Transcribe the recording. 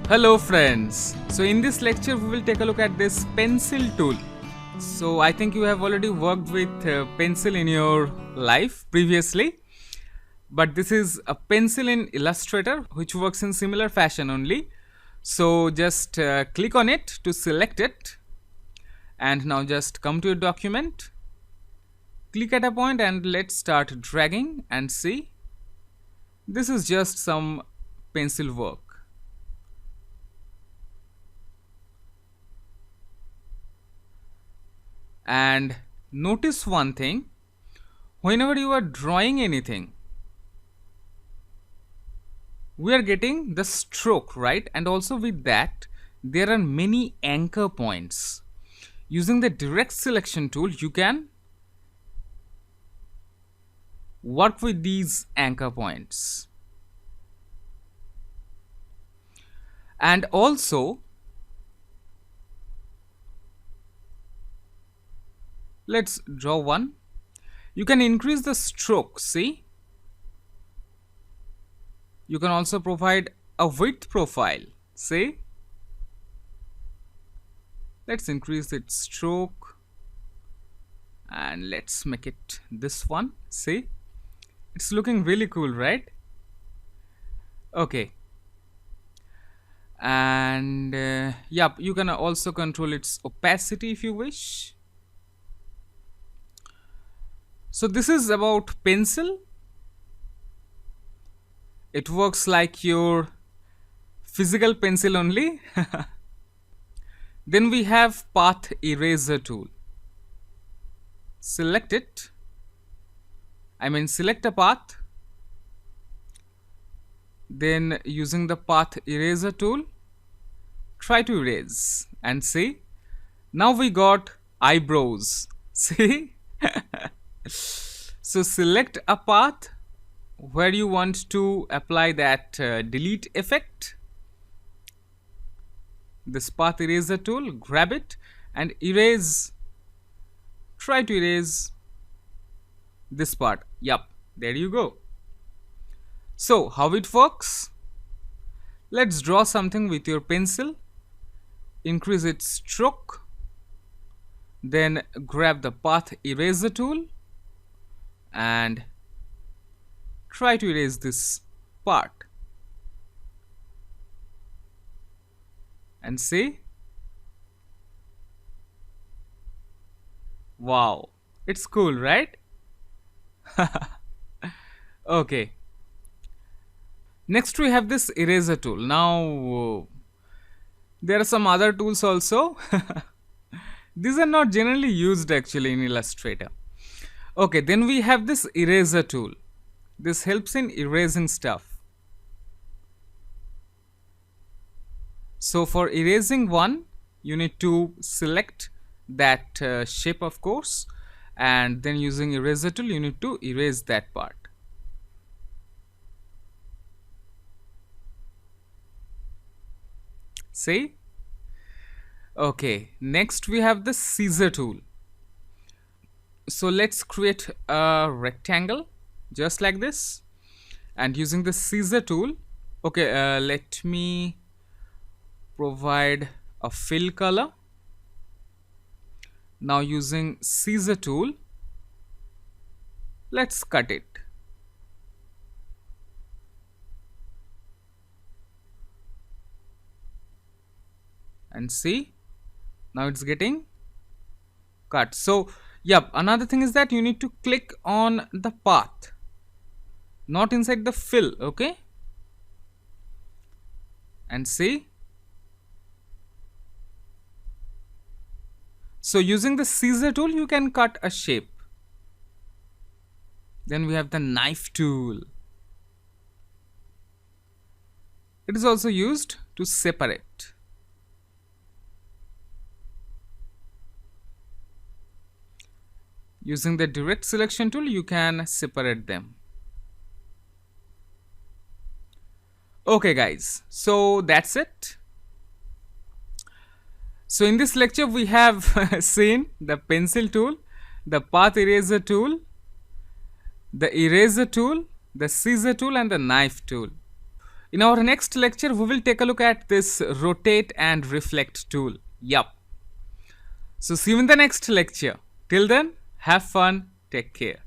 Hello friends. So in this lecture we will take a look at this pencil tool. So I think you have already worked with pencil in your life previously, but this is a pencil in Illustrator which works in similar fashion only. So just click on it to select it, and now just come to your document, click at a point and let's start dragging and see. This is just some pencil work. And notice one thing, whenever you are drawing anything, we are getting the stroke, right? And also with that, there are many anchor points. Using the direct selection tool, you can work with these anchor points. And also, let's draw one. You can increase the stroke, see? You can also provide a width profile, see? Let's increase its stroke and let's make it this one, see? It's looking really cool, right? Okay. And yep, you can also control its opacity if you wish. So this is about pencil. It works like your physical pencil only. Then we have path eraser tool. Select it. Select a path. Then using the path eraser tool, try to erase and see. Now we got eyebrows. See? So select a path where you want to apply that delete effect. This path eraser tool, grab it and erase. Try to erase this part. Yup, there you go. So how it works? Let's draw something with your pencil. Increase its stroke. Then grab the path eraser tool and try to erase this part. And see? Wow, it's cool, right? Okay. Next we have this eraser tool. Now there are some other tools also. These are not generally used actually in Illustrator. Okay, then we have this eraser tool. This helps in erasing stuff. So for erasing one, you need to select that shape, of course, and then using eraser tool you need to erase that part. See? Okay, next we have the scissor tool. So let's create a rectangle just like this, and using the scissor tool, okay, let me provide a fill color. Now using scissor tool, let's cut it. And see, now it's getting cut. So yep, another thing is that you need to click on the path, not inside the fill, okay? And see? So using the scissor tool you can cut a shape. Then we have the knife tool. It is also used to separate. Using the direct selection tool you can separate them. Okay guys, so that's it. So in this lecture we have seen the pencil tool, the path eraser tool, the eraser tool, the scissor tool and the knife tool. In our next lecture, we will take a look at this rotate and reflect tool. Yup. So see you in the next lecture. Till then, have fun, take care.